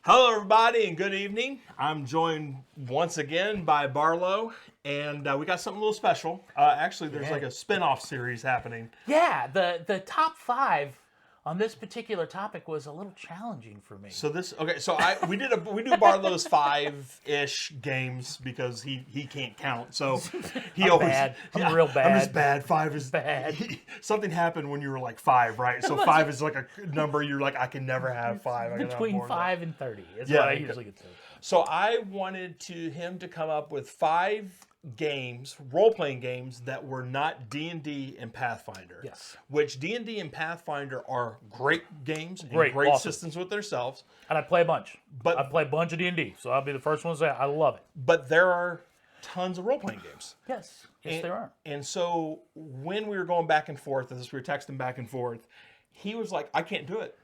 Hello, everybody, and good evening. I'm joined once again by Barlow, and we got something a little special. Actually, there's like a spin-off series happening. Yeah, the top 5 on this particular topic was a little challenging for me. So we do Barlow's 5-ish games because he can't count. So I'm real bad. I'm just bad. 5 is bad. Something happened when you were like 5, right? So 5 is like a number you're like, I can never have 5. I Between 5 and 30 is Yeah, what I okay. usually get to. So I wanted him to come up with 5 games, role-playing games that were not D&D and Pathfinder. Yes. Which D&D and Pathfinder are great games and Great, great awesome. systems with themselves. And I play a bunch. But- I play a bunch of D&D, so I'll be the first one to say I love it. But there are tons of role-playing games. Yes, there are. And so when we were going back and forth, as we were texting back and forth, he was like, I can't do it.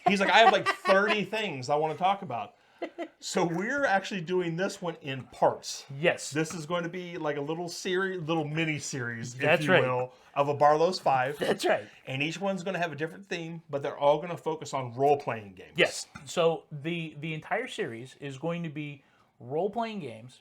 He's like, I have like 30 things I want to talk about. So we're actually doing this one in parts. Yes. This is going to be like a little mini series, That's if you right. will, of a Barlow's 5. That's right. And each one's going to have a different theme, but they're all going to focus on role-playing games. Yes. So the entire series is going to be role-playing games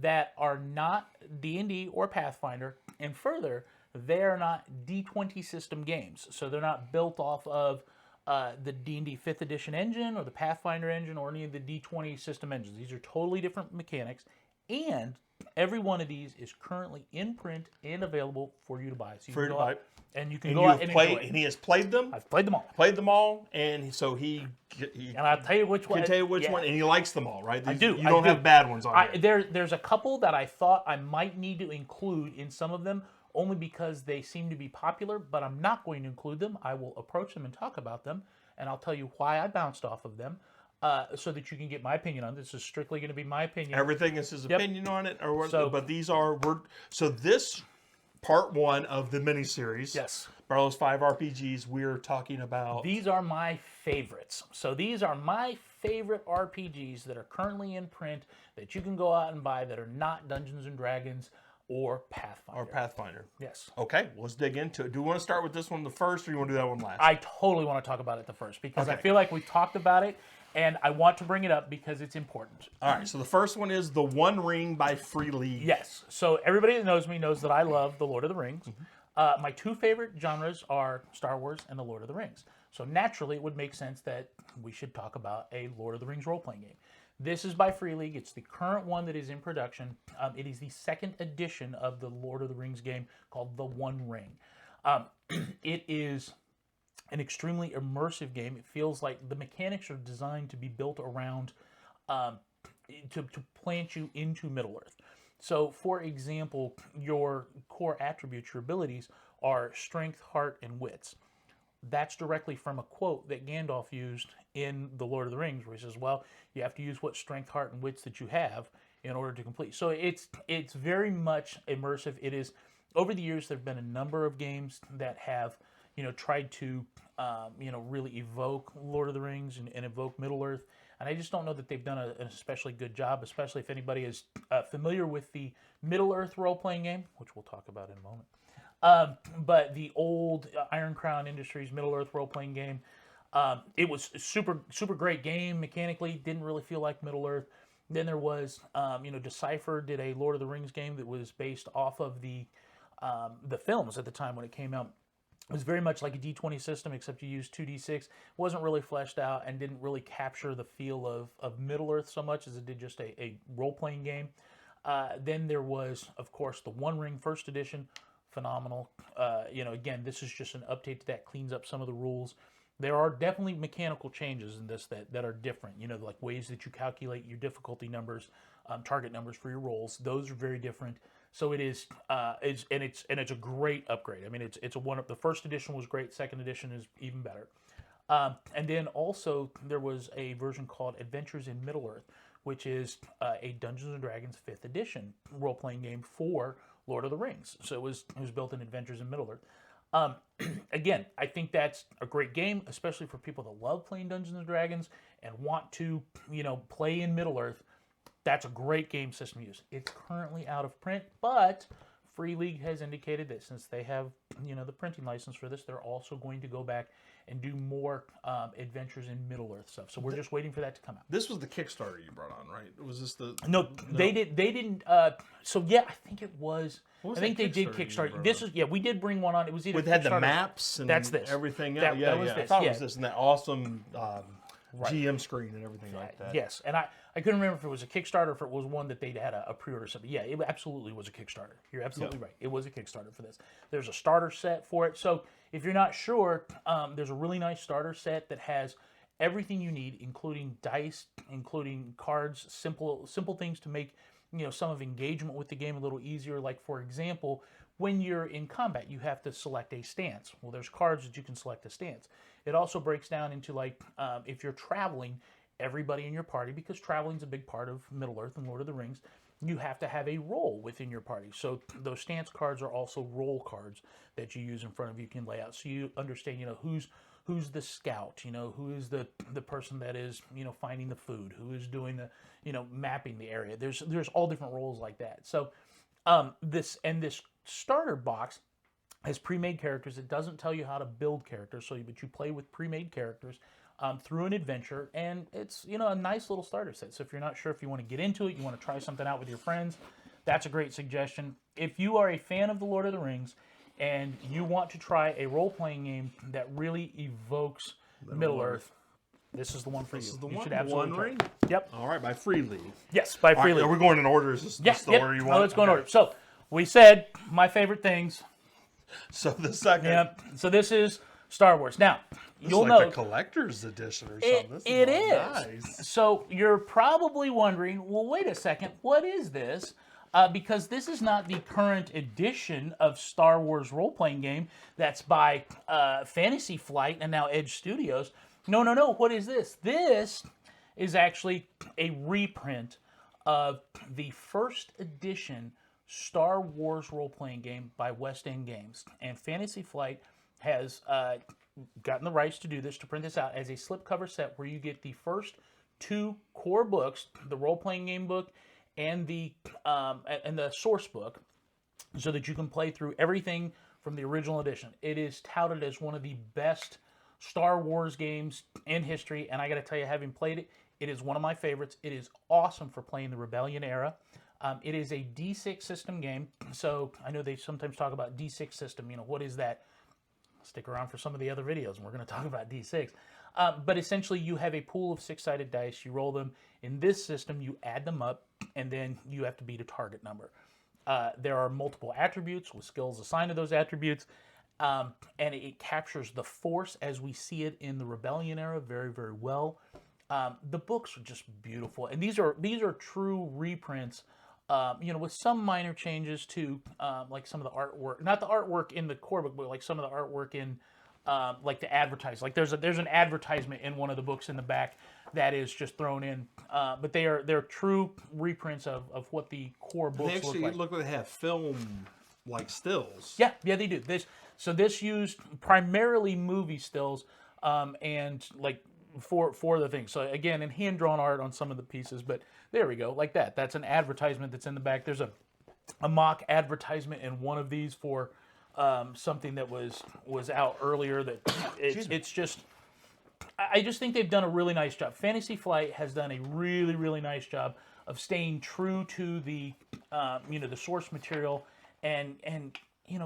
that are not D&D or Pathfinder, and further, they are not D20 system games. So they're not built off of the D&D 5th edition engine or the Pathfinder engine or any of the D20 system engines. These are totally different mechanics, and every one of these is currently in print and available for you to buy. So you For can you go to buy. out and you can And go out and enjoy it. and he has played them. I've played them all. Played them all, and so he And I'll tell you which one. can tell you which yeah. one, and he likes them all, right? I do. You don't have bad ones on here. There's a couple that I thought I might need to include in some of them, only because they seem to be popular, but I'm not going to include them. I will approach them and talk about them, and I'll tell you why I bounced off of them, so that you can get my opinion on this. This is strictly going to be my opinion. Everything is his opinion on it, So- but these are this part 1 of the miniseries. Yes. Barlow's 5 RPGs. We're talking about These are my favorites. So these are my favorite RPGs that are currently in print that you can go out and buy that are not Dungeons and Dragons or Pathfinder. Yes. Okay, let's dig into it. Do you want to start with this one the first, or you want to do that one last? I totally want to talk about it the first because I Okay. feel like we talked about it, and I want to bring it up because it's important. All right, so the first one is The One Ring by Free League. Yes. So everybody that knows me knows that I love The Lord of the Rings. My 2 favorite genres are Star Wars and The Lord of the Rings. So naturally, it would make sense that we should talk about a Lord of the Rings role-playing game. This is by Free League. It's the current one that is in production. It is the 2nd edition of the Lord of the Rings game called The One Ring. It is an extremely immersive game. It feels like the mechanics are designed to be built around to plant you into Middle-earth. So, for example, your core attributes, your abilities, are strength, heart, and wits. That's directly from a quote that Gandalf used in The Lord of the Rings, where he says, well, you have to use what strength, heart, and wits that you have in order to complete. So it's very much immersive. It is, over the years, there have been a number of games that have, tried to, really evoke Lord of the Rings and evoke Middle-earth. And I just don't know that they've done an especially good job, especially if anybody is familiar with the Middle-earth role-playing game, which we'll talk about in a moment. But the old Iron Crown Industries Middle-earth role-playing game, it was a super great game mechanically. Didn't really feel like Middle-earth. Then there was, Decipher did a Lord of the Rings game that was based off of the films at the time when it came out. It was very much like a D20 system, except you used 2D6. Wasn't really fleshed out and didn't really capture the feel of Middle-earth so much as it did just a role-playing game. Then there was, of course, the One Ring First Edition. Phenomenal. Again, this is just an update to that, cleans up some of the rules. There are definitely mechanical changes in this that are different. Like ways that you calculate your difficulty numbers, target numbers for your rolls. Those are very different. So it is, it's a great upgrade. I mean, it's a one. The first edition was great. Second edition is even better. And then also there was a version called Adventures in Middle-earth, which is a Dungeons and Dragons 5th edition role-playing game for Lord of the Rings. So it was built in Adventures in Middle-earth. Again, I think that's a great game, especially for people that love playing Dungeons and Dragons and want to, play in Middle-earth. That's a great game system to use. It's currently out of print, but Free League has indicated that since they have, the printing license for this, they're also going to go back and do more adventures in Middle-earth stuff. So we're just waiting for that to come out. This was the Kickstarter you brought on, right? Was this the... No, they didn't. So yeah, I think it was. I think they did Kickstarter. This is we did bring one on. It was either it had the maps and that's this. everything. That was I this. thought it was this and that awesome GM screen and everything like that. Yes, and I couldn't remember if it was a Kickstarter or if it was one that they'd had a pre-order or something. Yeah, it absolutely was a Kickstarter. You're absolutely right. It was a Kickstarter for this. There's a starter set for it. So if you're not sure, there's a really nice starter set that has everything you need, including dice, including cards, simple things to make some of engagement with the game a little easier. Like, for example, when you're in combat, you have to select a stance. Well, there's cards that you can select a stance. It also breaks down into, like, if you're traveling, everybody in your party, because traveling is a big part of Middle-earth and Lord of the Rings, you have to have a role within your party. So those stance cards are also role cards that you use in front of you, can lay out. So you understand, who's the scout, who is the person that is, finding the food, who is doing the, mapping the area. There's all different roles like that. So this starter box has pre-made characters. It doesn't tell you how to build characters, but you play with pre-made characters through an adventure, and it's a nice little starter set. So if you're not sure if you want to get into it, you want to try something out with your friends, that's a great suggestion. If you are a fan of the Lord of the Rings and you want to try a role-playing game that really evokes Middle-earth, this is the one for you. This is the you one? should absolutely One Ring? Yep. All right, by Free League. Yes, by Free League. Are we going in order? Is this the order you want? Let's go in order. So we said my favorite things. So the second. Yep. So this is Star Wars. Now, you'll like know the collector's edition or something. It is. Nice. So you're probably wondering, well, wait a second, what is this? Because this is not the current edition of Star Wars role-playing game that's by Fantasy Flight and now Edge Studios. No. What is this? This is actually a reprint of the first edition Star Wars role-playing game by West End Games. And Fantasy Flight has gotten the rights to do this, to print this out as a slipcover set where you get the first two core books, the role-playing game book and the source book, so that you can play through everything from the original edition. It is touted as one of the best Star Wars games in history, and I got to tell you, having played it, it is one of my favorites. It is awesome for playing the Rebellion era. It is a D6 system game, so I know they sometimes talk about D6 system. What is that? Stick around for some of the other videos, and we're going to talk about D6. But essentially, you have a pool of six-sided dice. You roll them. In this system, you add them up, and then you have to beat a target number. There are multiple attributes with skills assigned to those attributes, and it captures the Force as we see it in the Rebellion era very, very well. The books are just beautiful, and these are true reprints. With some minor changes to like some of the artwork, not the artwork in the core book, but like some of the artwork in like the advertise. Like there's an advertisement in one of the books in the back that is just thrown in, but they're true reprints of what the core books they actually look like they have film like stills. Yeah, they do. This used primarily movie stills, and like for the thing. So again, in hand-drawn art on some of the pieces, but there we go, like that. That's an advertisement that's in the back. There's a mock advertisement in one of these for something that was out earlier. That it's just, I just think they've done a really nice job. Fantasy Flight has done a really, really nice job of staying true to the the source material and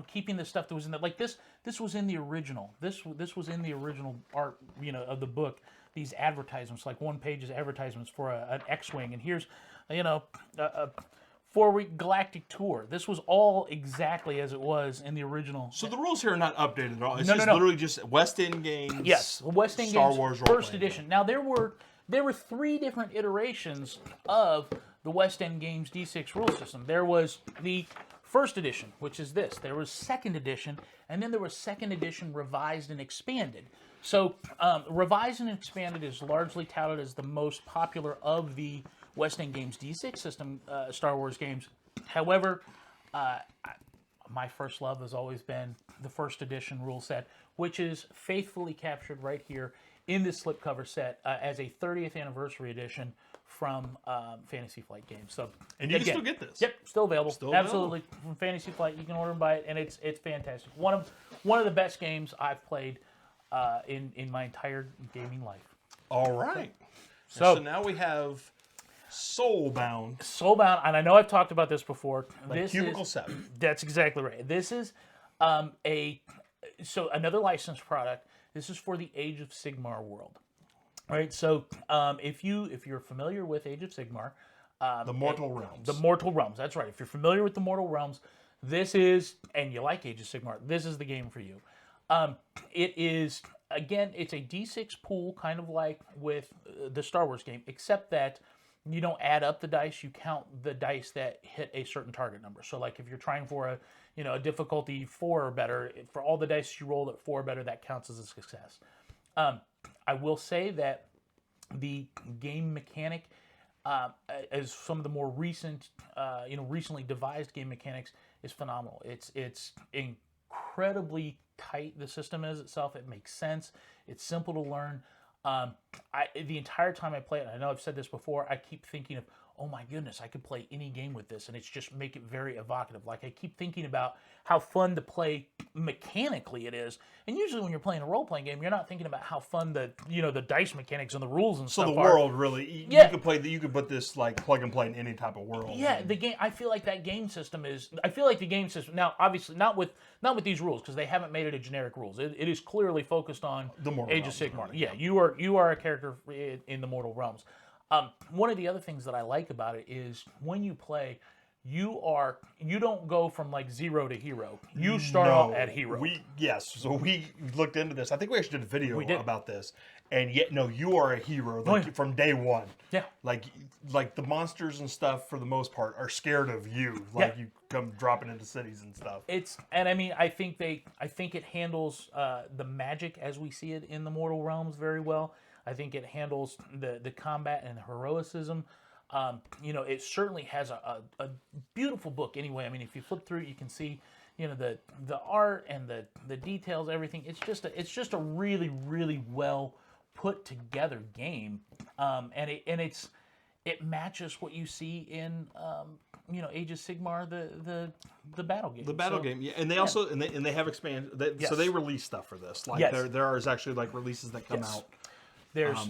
keeping the stuff that was in there. Like this was in the original. This was in the original art of the book. These advertisements, like one page is advertisements for an X-wing, and here's a 4-week galactic tour. This was all exactly as it was in the original. So the rules here are not updated at all. It's literally just West End Games. Yes, West End Star Games Wars first edition. Now there were 3 different iterations of the West End Games D6 rule system. There was the first edition, which is this. There was second edition, and then there was second edition revised and expanded. So revised and expanded is largely touted as the most popular of the West End Games D6 system Star Wars games. However, my first love has always been the first edition rule set, which is faithfully captured right here in this slipcover set as a 30th anniversary edition from Fantasy Flight Games. So, And you can still get this. Yep, still available. Still available. Absolutely, from Fantasy Flight, you can order and buy it, and it's fantastic. One of the best games I've played in my entire gaming life. All right. So now we have Soulbound. Soulbound, and I know I've talked about this before. This Cubicle is 7. That's exactly right. This is another licensed product. This is for the Age of Sigmar world. All right. So if you're familiar with Age of Sigmar, The Mortal Realms. the Mortal Realms. That's right. If you're familiar with the Mortal Realms, this is, and you like Age of Sigmar, this is the game for you. It is, again, it's a D6 pool, kind of like with the Star Wars game, except that you don't add up the dice, you count the dice that hit a certain target number. So like if you're trying for a difficulty 4 or better, for all the dice you rolled at 4 or better, that counts as a success. I will say that the game mechanic, as some of the more recent, recently devised game mechanics, is phenomenal. It's incredibly tight. The system is itself. It makes sense. It's simple to learn. The entire time I play it, and I know I've said this before, I keep thinking of, oh my goodness, I could play any game with this, and it's just make it very evocative. Like I keep thinking about how fun to play mechanically it is, and usually when you're playing a role-playing game, you're not thinking about how fun the dice mechanics and the rules and So stuff the are. world really, Yeah. you could put this like plug and play in any type of world. Yeah, the game. I feel like that game system is. I feel like the game system now, obviously not with these rules because they haven't made it a generic rules. It is clearly focused on The Mortal Age of Realms, Sigmar. really. Yeah, you are a character in the Mortal Realms. One of the other things that I like about it is when you play, you don't go from like 0 to hero. You start out at hero. So we looked into this. I think we actually did a video did. about this. And yet, no, you are a hero from day one. Yeah. Like the monsters and stuff, for the most part, are scared of you. Like you come dropping into cities and stuff. I think it handles the magic as we see it in the Mortal Realms very well. I think it handles the combat and the heroicism. It certainly has a beautiful book anyway. I mean, if you flip through it, you can see, the art and the details, everything. It's just a really, really well put together game. And it matches what you see in Age of Sigmar, the battle game. The battle game, yeah, and they also and they have expand. So they release stuff for this. Like there is actually like releases that come out. There's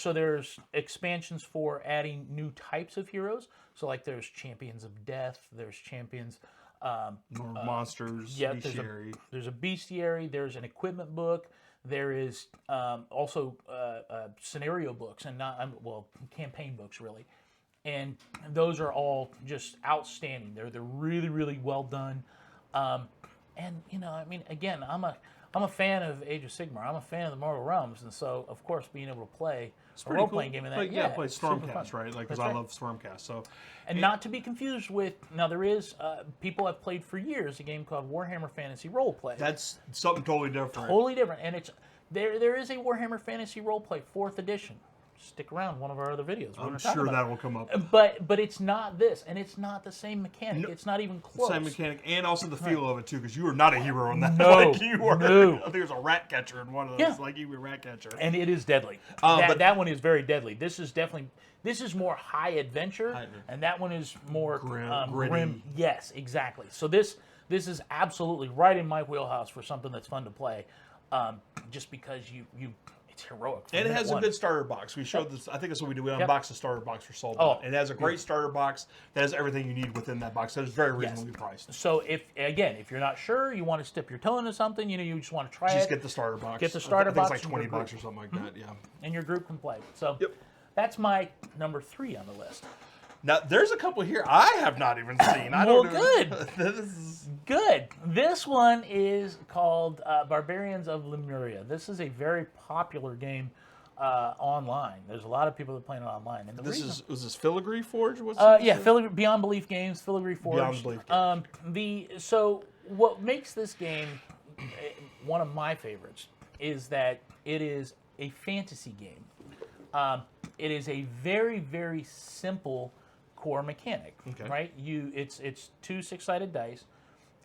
there's expansions for adding new types of heroes. So like there's Champions of Death, there's Champions monsters, bestiary. There's a bestiary, there's an equipment book, there is also scenario books and campaign books really. And those are all just outstanding. They're really, really well done. Again, I'm a fan of Age of Sigmar. I'm a fan of the Mortal Realms, and so of course being able to play a role-playing game in that, play Stormcast, right? Like because I love Stormcast. So, and not to be confused with there is people have played for years a game called Warhammer Fantasy Roleplay. That's something totally different. Totally different, and it's there is a Warhammer Fantasy Roleplay 4th edition. Stick around, one of our other videos. I'm sure that will come up. But it's not this, and it's not the same mechanic. No, it's not even close. Same mechanic, and also the feel of it too, because you are not a hero in that. No, you are. No. I think there's a rat catcher in one of those. Yeah. Like you were a rat catcher, and it is deadly. That one is very deadly. This is more high adventure, and that one is more grim. Yes, exactly. So this is absolutely right in my wheelhouse for something that's fun to play, just because you. Heroic. And it has a good starter box. We showed this. I think that's what we do. We unboxed a starter box for Soulbound. It has a great starter box that has everything you need within that box. So it's very reasonably priced. So if you're not sure, you want to dip your toe into something, you just want to try it. Just get the starter box. Get the starter box. It's like $20 or something like that. Yeah. And your group can play. So that's my number 3 on the list. Now, there's a couple here I have not even seen. Good. This one is called Barbarians of Lemuria. This is a very popular game online. There's a lot of people that play it online. And was this Filigree Forge? Filigree, Beyond Belief Games, Filigree Forge. Beyond Belief Games. So what makes this game one of my favorites is that it is a fantasy game. It is a very, very simple core mechanic, right? It's 2 6-sided dice,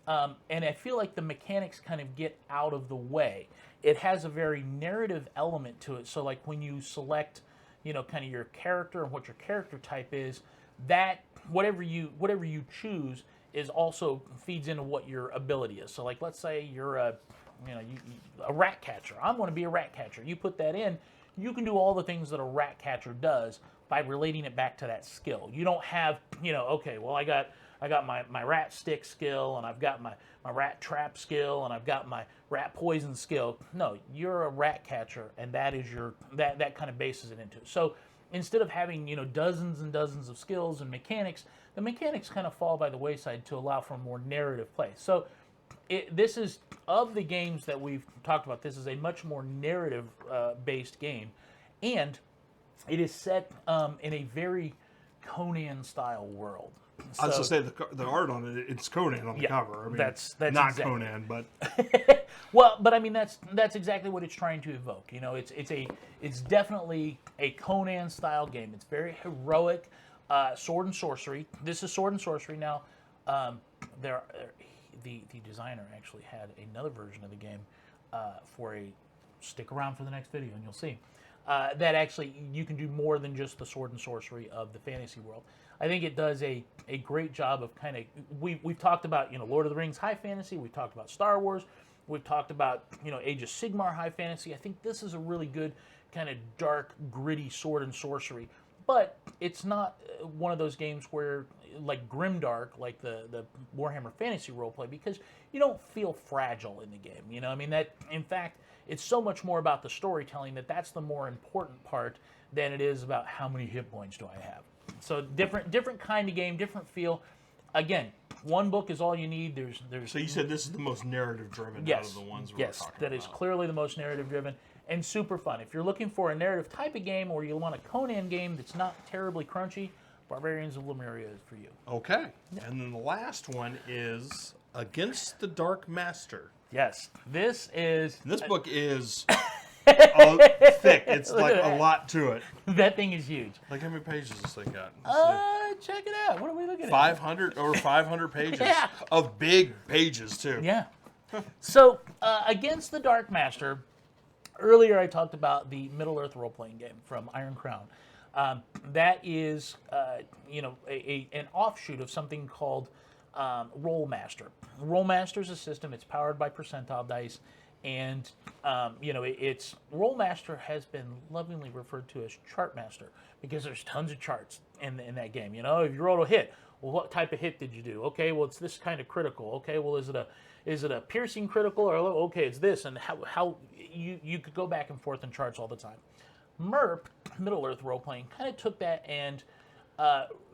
and I feel like the mechanics kind of get out of the way. It has a very narrative element to it. So like when you select, kind of your character and what your character type is, that whatever you choose is also feeds into what your ability is. So like, let's say you're a rat catcher. I'm going to be a rat catcher. You put that in, you can do all the things that a rat catcher does by relating it back to that skill. You don't have, okay, well, I got my rat stick skill, and I've got my rat trap skill, and I've got my rat poison skill. No, you're a rat catcher, and that is that kind of bases it into it. So instead of having dozens and dozens of skills and mechanics, the mechanics kind of fall by the wayside to allow for more narrative play. So this is, of the games that we've talked about, this is a much more narrative based game, and it is set in a very Conan style world. I was going to say the art on it, it's Conan on the cover. I mean, that's not exactly. Conan, but well, but I mean that's exactly what it's trying to evoke. It's definitely a Conan style game. It's very heroic, sword and sorcery. This is sword and sorcery. Now, the designer actually had another version of the game stick around for the next video and you'll see that actually you can do more than just the sword and sorcery of the fantasy world. I think it does a great job of kind of, we've talked about Lord of the Rings high fantasy, we've talked about Star Wars, we've talked about Age of Sigmar high fantasy. I think this is a really good kind of dark, gritty sword and sorcery, but it's not one of those games where like grimdark, like the Warhammer Fantasy roleplay, because you don't feel fragile in the game. I mean, that in fact it's so much more about the storytelling that's the more important part than it is about how many hit points do I have. So different kind of game, different feel. Again, one book is all you need. There's. So you said this is the most narrative driven out of the ones we're talking about. Yes, that is clearly the most narrative driven and super fun. If you're looking for a narrative type of game, or you want a Conan game that's not terribly crunchy, Barbarians of Lemuria is for you. Okay, and then the last one is Against the Dark Master. Yes, this book is thick. It's like a lot to it. That thing is huge. Like, how many pages does this thing got? Check it out. What are we looking at? 500 over 500 pages of big pages too. Yeah. So, Against the Dark Master. Earlier, I talked about the Middle-earth role-playing game from Iron Crown. That is, an offshoot of something called Rollmaster. Rollmaster is a system. It's powered by percentile dice, and it's Rollmaster has been lovingly referred to as Chartmaster because there's tons of charts in that game. If you roll a hit, well, what type of hit did you do? Okay, well, it's this kind of critical. Okay, well, is it a piercing critical, or okay, it's this, and how you could go back and forth in charts all the time. MERP, Middle-earth role-playing, kind of took that and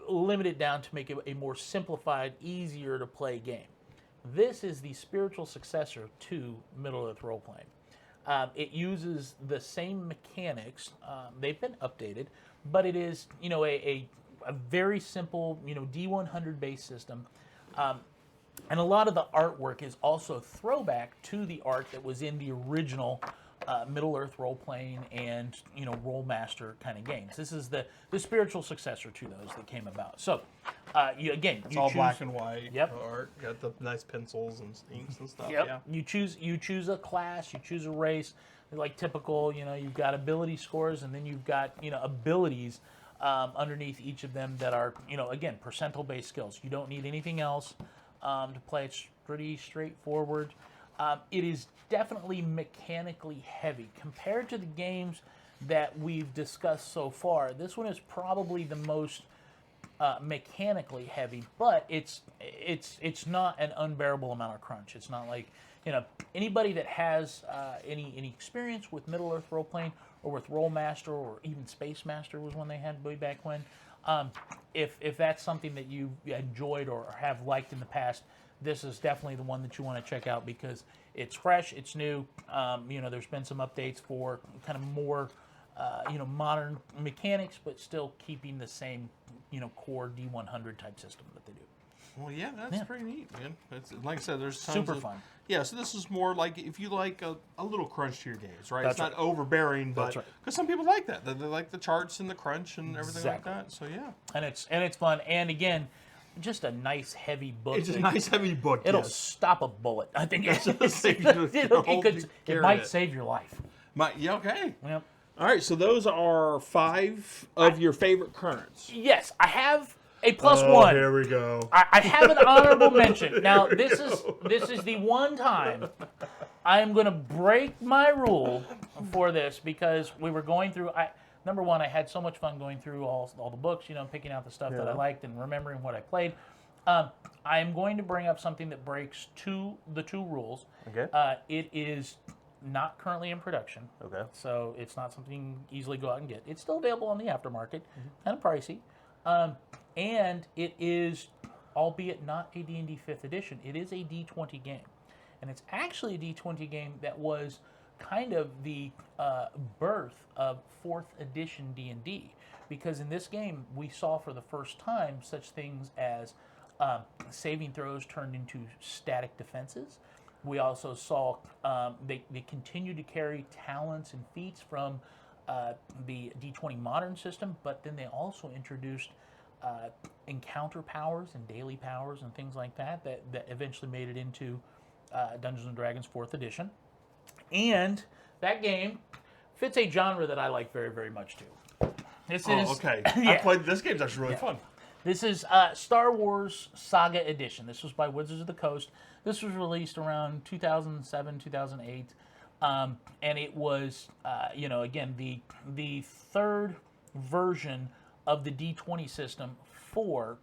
limited it down to make it a more simplified, easier to play game. This is the spiritual successor to Middle-earth role-playing. It uses the same mechanics. They've been updated, but it is a very simple D100 based system. And a lot of the artwork is also throwback to the art that was in the original Middle-earth role-playing and Rollmaster kind of games. This is the spiritual successor to those that came about. So it's all black and white art. You got the nice pencils and inks and stuff. Yep. Yeah. You choose a class, you choose a race, like typical. You've got ability scores, and then you've got abilities underneath each of them that are again percentile-based skills. You don't need anything else to play. It's pretty straightforward. It is definitely mechanically heavy compared to the games that we've discussed so far. This one is probably the most mechanically heavy, but it's not an unbearable amount of crunch. It's not like anybody that has any experience with Middle-earth role-playing or with Rollmaster or even Space Master was one they had way back when. If that's something that you enjoyed or have liked in the past, this is definitely the one that you want to check out because it's fresh, it's new. There's been some updates for kind of more, modern mechanics, but still keeping the same, core D100 type system that they do. Well, yeah, that's pretty neat, man. It's, like I said, there's tons super of, fun. Yeah, so this is more like if you like a little crunch to your games, right? That's it's not overbearing, but because some people like that. They like the charts and the crunch and everything like that. So yeah, and it's fun. And again, just a nice heavy book. It's a nice heavy book. It'll stop a bullet. I think it might save your life. Okay. Yep. All right, so those are 5 of your favorite currents. Yes, I have a +1. Here we go. I have an honorable mention. Now, this is the one time I am going to break my rule for this because we were going through. Number one, I had so much fun going through all the books, picking out the stuff that I liked and remembering what I played. I am going to bring up something that breaks the two rules. Okay. It is not currently in production. Okay. So it's not something you can easily go out and get. It's still available on the aftermarket, kind of pricey. And it is, albeit not a D&D 5th edition, it is a D20 game. And it's actually a D20 game that was kind of the birth of 4th edition D&D. Because in this game, we saw for the first time such things as saving throws turned into static defenses. We also saw they continue to carry talents and feats from the D20 modern system, but then they also introduced encounter powers and daily powers and things like that eventually made it into Dungeons and Dragons 4th edition. And that game fits a genre that I like very, very much too. This is okay. Yeah. I played this game's actually really fun. This is Star Wars Saga Edition. This was by Wizards of the Coast. This was released around 2007, 2008. And it was, again, the third version of the D20 system for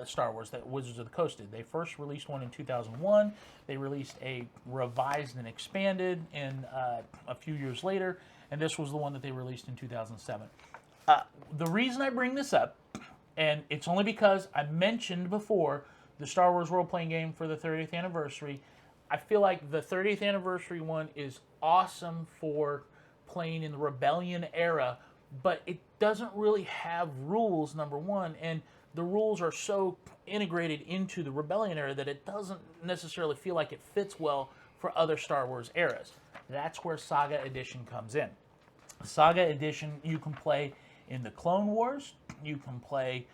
Star Wars that Wizards of the Coast did. They first released one in 2001. They released a revised and expanded in a few years later. And this was the one that they released in 2007. The reason I bring this up, and it's only because I mentioned before the Star Wars role-playing game for the 30th anniversary. I feel like the 30th anniversary one is awesome for playing in the Rebellion era, but it doesn't really have rules, number one, and the rules are so integrated into the Rebellion era that it doesn't necessarily feel like it fits well for other Star Wars eras. That's where Saga Edition comes in. Saga Edition, you can play in the Clone Wars, you can play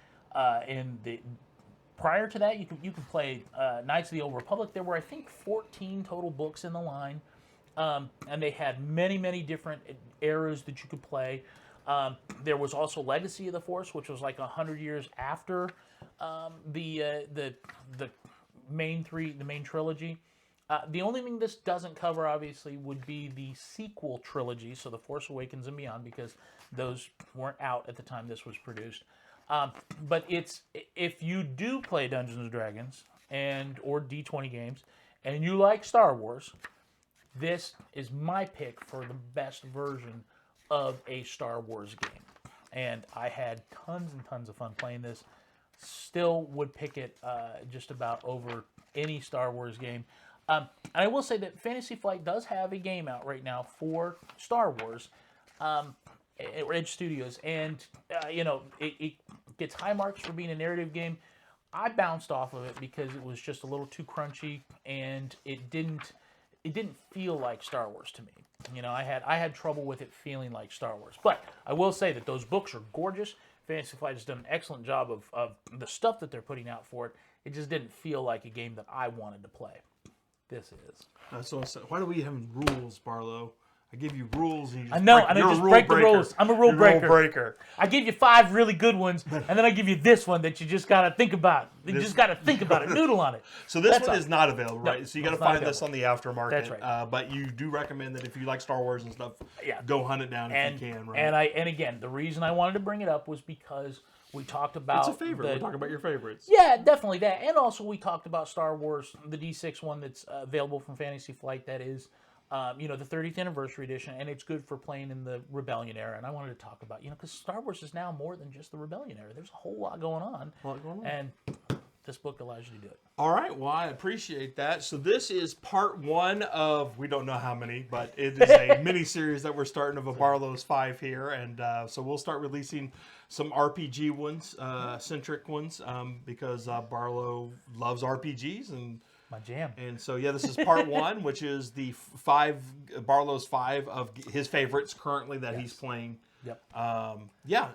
in the... Prior to that, you can play Knights of the Old Republic. There were, I think, 14 total books in the line, and they had many, many different eras that you could play. There was also Legacy of the Force, which was like 100 years after the main trilogy. The only thing this doesn't cover, obviously, would be the sequel trilogy, so The Force Awakens and beyond, because those weren't out at the time this was produced. But if you do play Dungeons and Dragons or D20 games, and you like Star Wars, this is my pick for the best version of a Star Wars game. And I had tons and tons of fun playing this. Still would pick it just about over any Star Wars game. And I will say that Fantasy Flight does have a game out right now for Star Wars at Edge Studios. And, it gets high marks for being a narrative game. I bounced off of it because it was just a little too crunchy, and it didn't feel like Star Wars to me. I had trouble with it feeling like Star Wars. But I will say that those books are gorgeous. Fantasy Flight has done an excellent job of the stuff that they're putting out for it. It just didn't feel like a game that I wanted to play. This is. So why do we have rules, Barlow? I give you rules, and you just I know, break, and I you're just a rule break the breaker. rules. I'm a rule breaker. Rule breaker. I give you 5 really good ones, and then I give you this one that you just got to think about. You just got to think about it, noodle on it. So this one is not available, right? No, so you got to it's not find available. this on the aftermarket. That's right. But you do recommend that if you like Star Wars and stuff, Yeah. go hunt it down if you can, right? And again, the reason I wanted to bring it up was because we talked about It's a favorite. We're talking about your favorites. Yeah, definitely that. And also we talked about Star Wars, the D6 one that's available from Fantasy Flight that is the 30th anniversary edition, and it's good for playing in the Rebellion era. And I wanted to talk about, because Star Wars is now more than just the Rebellion era. There's a whole lot going on. And this book allows you to do it. All right. Well, I appreciate that. So this is part 1 of, we don't know how many, but it is a mini-series that we're starting of a Barlow's 5 here. And so we'll start releasing some RPG ones, centric ones, because Barlow loves RPGs and My jam. And so, this is part 1, which is the Barlow's 5 of his favorites currently that he's playing. Yep.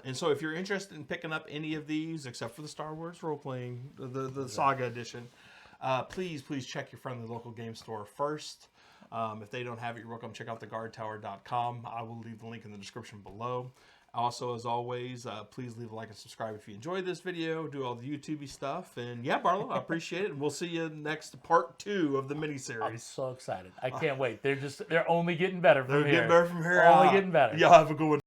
And so if you're interested in picking up any of these, except for the Star Wars role-playing, the Saga edition, please check your friendly local game store first. If they don't have it, you're welcome to check out the Guardtower.com. I will leave the link in the description below. Also, as always, please leave a like and subscribe if you enjoyed this video. Do all the YouTube-y stuff. And yeah, Barlow, I appreciate it. And we'll see you next part 2 of the miniseries. I'm so excited. I can't wait. They're only getting better from They're here. getting better from here Only out. getting better. Y'all have a good one.